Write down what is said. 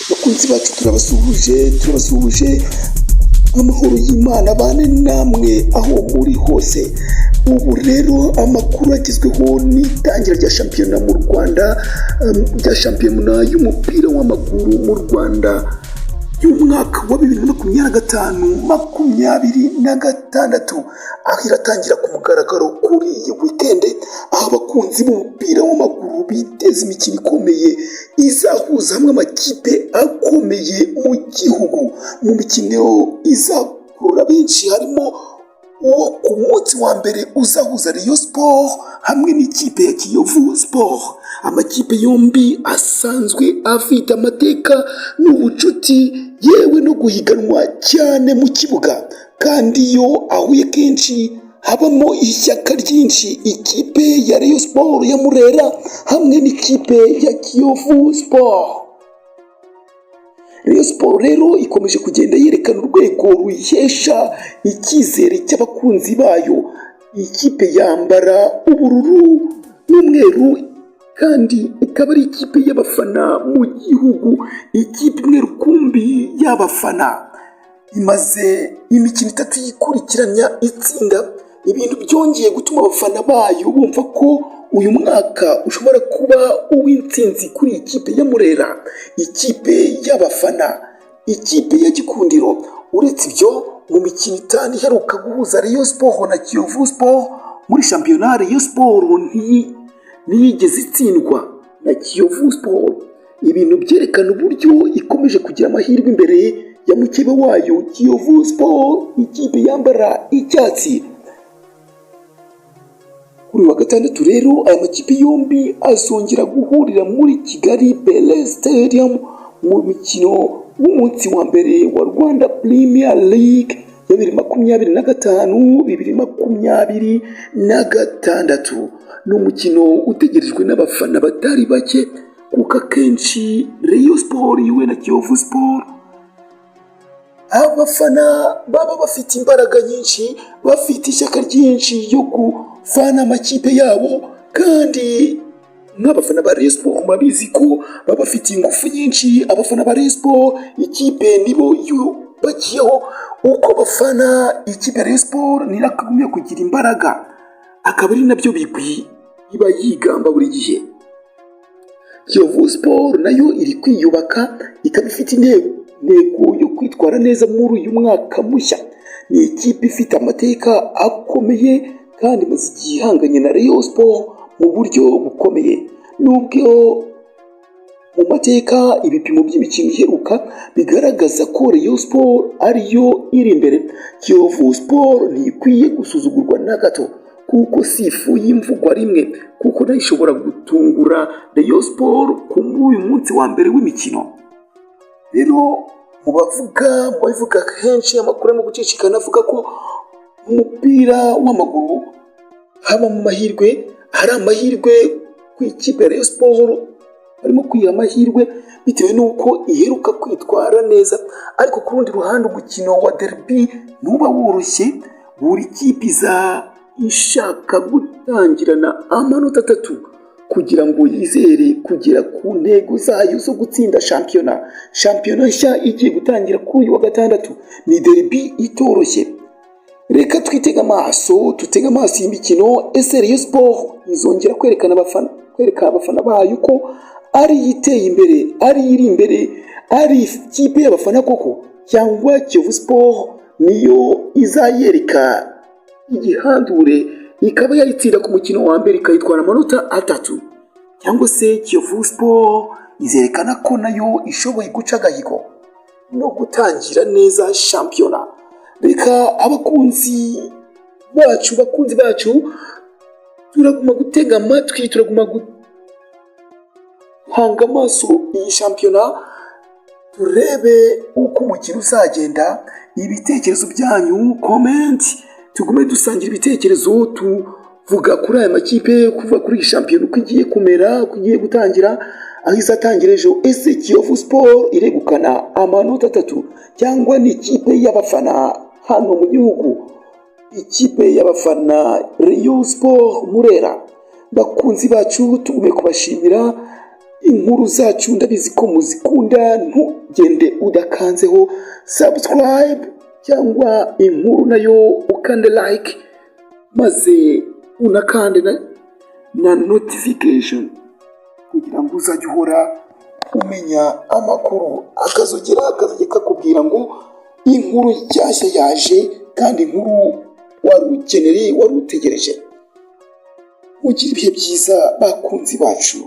bakunzi bacu turabasuhuje amahoro y'Imana bane namwe aho muri hose. Ubu rero amakuru agezweho n'itangira rya shampiyona mu Rwanda, rya shampiyona y'umupira w'amaguru mu Rwanda y'umwaka wa 2025-26, aho iratangira ku mugaragaro kuri iyi weekend, aho abakunzi b'umupira w'amaguru biteza imikino ikomeye izahuza hamwe amakipe akomeye mu gihugu. Mu mikino izakurura benshi harimo uwo ku munsi wa mbere uzahuza Rayon Sport hamwe n'ikipe ya Kiyovu Sport. Amakipe yombi asanzwe afite amateka n'ubucuti yewe no guhiganwa cyane mu kibuga, kandi iyo ahuye kenshi habamo ishyaka ryinshi. Ikipe ya Rayon Sport ya Murera hamwe n'ikipe ya Kiyovu Sport. Rayon Sport rero ikomeje kugenda yerekana urwego ruyihesha icyizere cy'abakunzi bayo. Ikipe yambara ubururu n'umweru kandi ikaba ari ikipe y'abafana mu gihugu, ikipe imwe rukumbi y'abafana. Imaze imikino 3 yikurikiranya itsinda, ibintu byongeye gutuma abafana bayo bumva ko uyu mwaka ushobora kuba uw'intsinzi kuri ikipe ya Murera, ikipe y'abafana, ikipe ya Gikundiro. Uretse ibyo, mu mikino 5 iheruka guhuza Rayon Sport na Kiyovu Sport muri shampiyona, Rayon Sport ntiyigeze itsindwa na Kiyovu Sport. Ibintu byerekana uburyo ikomeje kugira amahirwe imbere ya mukeba wayo Kiyovu Sport, ikipe yambara icyatsi. Kuri wa gatandatu rero aya makipe yombi azongera guhurira muri Kigali Pele Stadium mu mikino w'umunsi wa mbere wa Rwanda Premier League ya 2025-26. Ni umukino utegerejwe n'abafana batari bake, kuko akenshi Rayon Sport yiwe na Kiyovu Sport abafana baba bafite imbaraga nyinshi, bafite ishyaka ryinshi yo kufana amakipe yabo, kandi nk'abafana ba Rayon Sport murabizi ko baba bafite ingufu nyinshi. Abafana ba Rayon Sport ikipe nibo yubakiyeho, uko bafana ikipe ya Rayon Sport nirakagumye kugira imbaraga, akaba ari nabyo bigwi iba yigamba buri gihe. Kiyovu Sport nayo iri kwiyubaka, ikaba ifite intego yo kwitwara neza muri uyu mwaka mushya. Ni ikipe ifite amateka akomeye kandi maze igihanganye na Rayon Sport mu buryo bukomeye. Nubwo mu mateka ibipimo by'imikino iheruka bigaragaza ko Rayon Sport ariyo iri imbere, Kiyovu Sport ntikwiye gusuzugurwa na gato, kuko si ifu y'imvugwa rimwe, kuko nayo ishobora gutungura Rayon Sport ku uyu munsi wa mbere w'imikino. Rero mu bavuga henshi amakuru mu gucicikana avuga ko umupira w'amaguru haba mu mahirwe, hari amahirwe ku ikipe ya Rayon Sport, barimo kwiha amahirwe bitewe n'uko iheruka kwitwara neza. Ariko ku rundi ruhande umukino wa derby ntuba woroshye, buri kipe ishaka gutangirana amanota 3 kugira ngo yizere kugera ku ntego zayo zo gutsinda shampiyona nshya igiye gutangira kuri uyu wa gatandatu. Ni derby itoroshye. Reka tutega amaso iyi mikino. Ese Rayon Sport izongera kwereka abafana bayo ko ari yiteye imbere, ari iri imbere, ari ikipe y'abafana koko, cyangwa Kiyovu Sport niyo izayereka igihandure ikaba yayitsinda ku mukino wa mbere ikayitwara amanota 3, cyangwa se Kiyovu Sport izerekana ko nayo ishoboye guca agahigo no gutangira neza shampiyona. Reka abakunzi bacu turaguma gutega amatwi, turaguma guhanga amaso iyi shampiyona, turebe uko umukino uzagenda. Ibitekerezo byanyu comment, tugume dusangira ibitekerezo, tuvuga kuri aya makipe, kuva kuri iyi shampiyona uko igiye kumera, uko igiye gutangira, aho izatangira ejo. Ese Kiyovu Sport iregukana amanota 3 cyangwa ni ikipe y'abafana hano mu gihugu, ikipe y'abafana Rayon Sport Murera? Bakunzi bacu tugume kubashimira inkuru zacu ndabizi ko muzikunda, ntugende udakanzeho subscribe cyangwa inkuru nayo ukande like maze unakande na notification kugira ngo uzajye uhora umenya amakuru akazogera kakubwira ngo inkuru nshyashya yaje kandi inkuru wari ukeneye wari utegereje. Mugire ibihe byiza bakunzi bacu.